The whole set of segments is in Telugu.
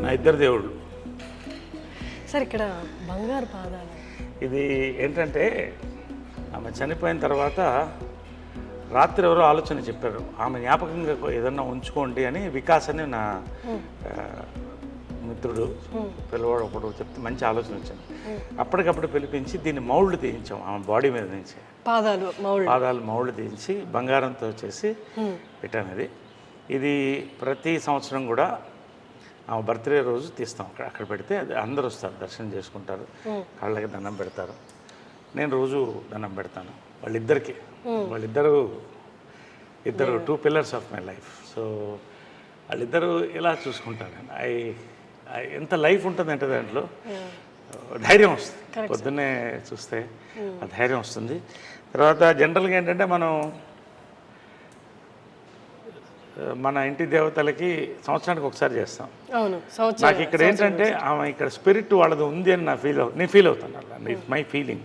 నా ఇద్దరు దేవుళ్ళు. సార్ ఇక్కడ బంగారు పాదాలు ఇది ఏంటంటే ఆమె చనిపోయిన తర్వాత రాత్రి ఎవరో ఆలోచన చెప్పారు, ఆమె జ్ఞాపకంగా ఏదన్నా ఉంచుకోండి అని. వికాస్ అని నా మిత్రుడు పిల్లవాడు ఒకడు చెప్తే మంచి ఆలోచన వచ్చింది. అప్పటికప్పుడు పిలిపించి దీన్ని మౌల్డ్ తీయించాం ఆమె బాడీ మీద నుంచి. పాదాలు మౌల్డ్ తీయించి బంగారంతో చేసి పెట్టాను. ఇది ప్రతి సంవత్సరం కూడా ఆమె బర్త్డే రోజు తీస్తాం. అక్కడ పెడితే అది అందరూ వస్తారు, దర్శనం చేసుకుంటారు, కాళ్ళకి దండం పెడతారు. నేను రోజు దండం పెడతాను వాళ్ళిద్దరు 2 pillars of my life. So వాళ్ళిద్దరూ ఇలా చూసుకుంటాను. ఎంత లైఫ్ ఉంటుందంటే దాంట్లో ధైర్యం వస్తుంది. పొద్దున్నే చూస్తే ఆ ధైర్యం వస్తుంది. తర్వాత జనరల్గా ఏంటంటే మన ఇంటి దేవతలకి సంవత్సరానికి ఒకసారి చేస్తాం. నాకు ఇక్కడ ఏంటంటే ఆమె ఇక్కడ స్పిరిట్ వాళ్ళది ఉంది అని నేను ఫీల్ అవుతాను. అలా ఇట్స్ మై ఫీలింగ్.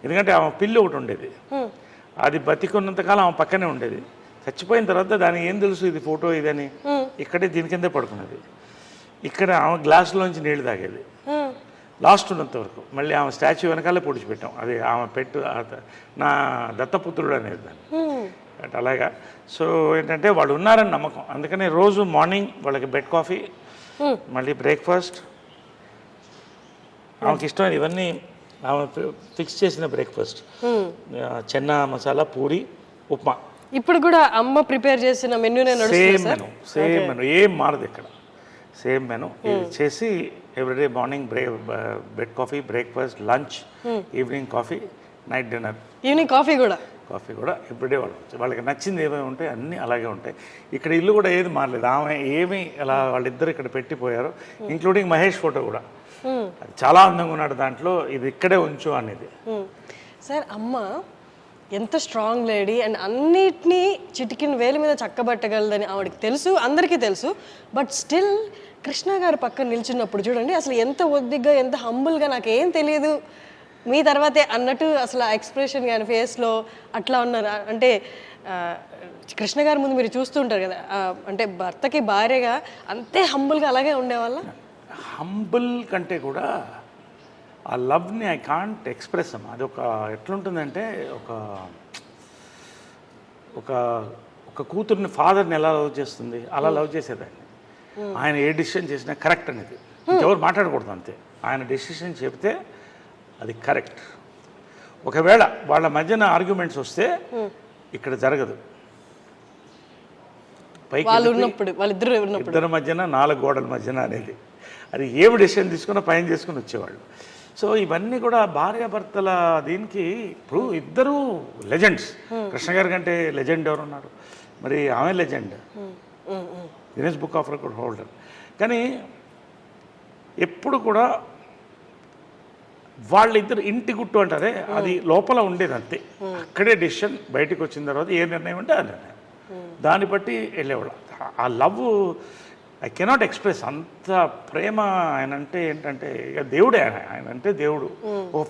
ఎందుకంటే ఆమె పిల్లి ఒకటి ఉండేది, అది బతికున్నంతకాలం ఆమె పక్కనే ఉండేది. చచ్చిపోయిన తర్వాత దానికి ఏం తెలుసు ఇది ఫోటో ఇదని, ఇక్కడే దీని కిందే పడుకున్నది. ఇక్కడ ఆమె గ్లాసులోంచి నీళ్లు తాగేది లాస్ట్ ఉన్నంత వరకు. మళ్ళీ ఆమె స్టాచ్యూ వెనకాలే పొడిచిపెట్టాం. అది ఆమె నా దత్తపుత్రుడు అనేది దాన్ని అలాగా. సో ఏంటంటే వాళ్ళు ఉన్నారని నమ్మకం. అందుకని రోజు మార్నింగ్ వాళ్ళకి బెడ్ కాఫీ, మళ్ళీ బ్రేక్ఫాస్ట్, ఆమెకి ఇష్టమైన ఇవన్నీ ఆమె ఫిక్స్ చేసిన బ్రేక్ఫాస్ట్, చెన్నా మసాలా, పూరి, ఉప్మా. ఇప్పుడు కూడా అమ్మ ప్రిపేర్ చేసిన మెనూనే నడుస్తుంది. సేమ్ మెనూ, ఏం మారదు ఇక్కడ. సేమ్ మెనూ చేసి everyday morning bed coffee, breakfast, lunch, evening coffee, night dinner, evening coffee కూడా ఎవ్రీడే వాళ్ళకి నచ్చింది ఏమేమి ఉంటాయి అన్నీ అలాగే ఉంటాయి. ఇక్కడ ఇల్లు కూడా ఏది మారలేదు. ఆమె ఏమి అలా వాళ్ళిద్దరు ఇక్కడ పెట్టిపోయారు, ఇంక్లూడింగ్ మహేష్ ఫోటో కూడా. చాలా అందంగా ఉన్నాడు దాంట్లో, ఇది ఇక్కడే ఉంచు అనేది. సార్ అమ్మ ఎంత స్ట్రాంగ్ లేడీ అండ్ అన్నిటినీ చిటికిన వేలు మీద చక్కబట్టగలదని ఆవిడకి తెలుసు, అందరికీ తెలుసు. బట్ స్టిల్ కృష్ణ గారు పక్కన నిల్చున్నప్పుడు చూడండి అసలు ఎంత ఒద్దిగ్గా, ఎంత హంబుల్గా, నాకేం తెలియదు మీ తర్వాతే అన్నట్టు అసలు ఆ ఎక్స్ప్రెషన్ కానీ ఫేస్లో అట్లా ఉన్నారు. అంటే కృష్ణ గారి ముందు మీరు చూస్తూ ఉంటారు కదా, అంటే భర్తకి భార్యగా అంతే హంబుల్గా అలాగే ఉండేవాళ్ళ. హంబుల్ కంటే కూడా ఆ లవ్ని ఐ కాంట్ ఎక్స్ప్రెస్ అమ్మా. అది ఎట్లుంటుందంటే ఒక కూతుర్ని ఫాదర్ని ఎలా లవ్ చేస్తుంది అలా లవ్ చేసేదాన్ని. ఆయన ఏ డెసిషన్ చేసినా కరెక్ట్ అనేది, ఎవరు మాట్లాడకూడదు అంతే. ఆయన డెసిషన్ చెప్తే అది కరెక్ట్. ఒకవేళ వాళ్ళ మధ్యన ఆర్గ్యుమెంట్స్ వస్తే ఇక్కడ జరగదు. ఇద్దరి మధ్యన 4 గోడల మధ్యన అనేది, అది ఏమి డెసిషన్ తీసుకున్నా పైన చేసుకుని వచ్చేవాళ్ళు. సో ఇవన్నీ కూడా భార్యాభర్తల దీనికి. ఇప్పుడు ఇద్దరు లెజెండ్స్. కృష్ణ గారి కంటే లెజెండ్ ఎవరున్నారు? మరి ఆమె legend, Guinness book of record holder. కానీ ఎప్పుడు కూడా వాళ్ళిద్దరు ఇంటి గుట్టు అంటారే, అది లోపల ఉండేది అంతే. అక్కడే డెసిషన్, బయటకు వచ్చిన తర్వాత ఏ నిర్ణయం అంటే ఆ నిర్ణయం, దాన్ని బట్టి వెళ్ళేవాళ్ళు. ఆ లవ్ ఐ కెనాట్ ఎక్స్ప్రెస్. అంత ప్రేమ ఆయన అంటే ఏంటంటే ఇక దేవుడే. ఆయన అంటే దేవుడు, ఒక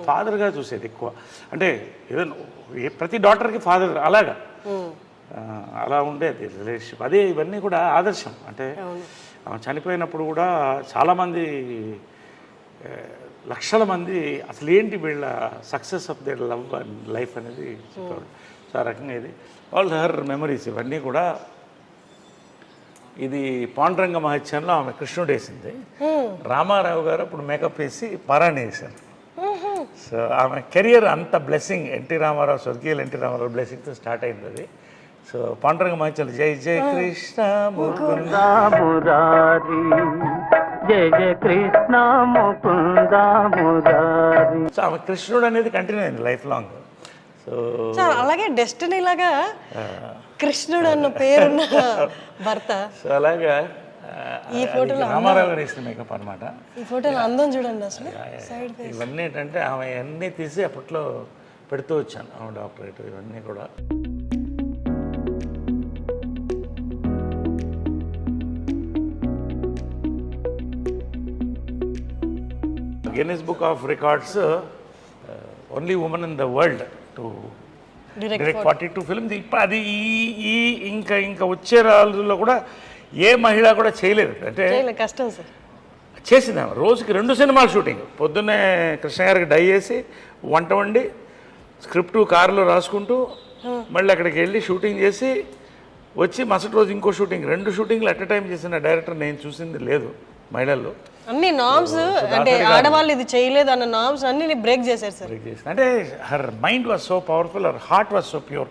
ఫాదర్గా చూసేది ఎక్కువ. అంటే ఏదైనా ప్రతి డాటర్కి ఫాదర్ అలాగా అలా ఉండేది రిలేషన్షిప్. అదే ఇవన్నీ కూడా ఆదర్శం. అంటే చనిపోయినప్పుడు కూడా చాలామంది, లక్షల మంది అసలు ఏంటి వీళ్ళ success of their love and life అనేది చెప్పేవాళ్ళు. సో ఆ రకంగా ఇది ఆల్ హర్ మెమరీస్ ఇవన్నీ కూడా. ఇది పాండురంగ మహత్యంలో ఆమె కృష్ణుడు వేసింది. రామారావు గారు అప్పుడు మేకప్ వేసి పారాయణ వేశారు. సో ఆమె కెరియర్ అంత బ్లెస్సింగ్, స్వర్గీయులు ఎన్టీ రామారావు బ్లెస్సింగ్తో స్టార్ట్ అయింది అది. సో పాండురంగ మహత్యంలో జై జై కృష్ణ ముకుంద మురారి, జయ జయ కృష్ణ ముకుంద మురారి. సో ఆమె కృష్ణుడు అనేది కంటిన్యూ అయింది లైఫ్ లాంగ్. సో అలాగే డెస్టినీ లాగా కృష్ణుడు అన్న పేరున్న భర్త. సో అలాగా ఈ ఫోటోలో రామారావు గారు వేసిన మేకప్ అనమాట. ఈ ఫోటోలో అందం చూడండి అసలు. ఇవన్నీ ఏంటంటే ఆమె అన్నీ తీసి అప్పట్లో పెడుతూ వచ్చాను, ఆమె డాక్టరేట్ ఇవన్నీ కూడా. Guinness book of records only women in the world to direct 42 films. ఇప్పుడు అది ఇంకా వచ్చే రోజుల్లో కూడా ఏ మహిళ కూడా చేయలేదు. అంటే చేయలేదు, కష్టం సార్. చేసింది రోజుకి 2 సినిమాలు షూటింగ్. పొద్దున్నే కృష్ణ గారికి డై చేసి వంట వండి స్క్రిప్ట్ కారులో రాసుకుంటూ మళ్ళీ అక్కడికి వెళ్ళి షూటింగ్ చేసి వచ్చి మరుసటి రోజు ఇంకో షూటింగ్, 2 షూటింగ్లు అట్ ఎ టైం చేసిన డైరెక్టర్ నేను చూసింది లేదు మహిళల్లో. అన్ని నామ్స్ అంటే ఆడవాళ్ళు ఇది చేయలేదు అన్న నామ్స్ అన్ని బ్రేక్ చేశారు సార్. అంటే her mind was so powerful, her heart was so pure.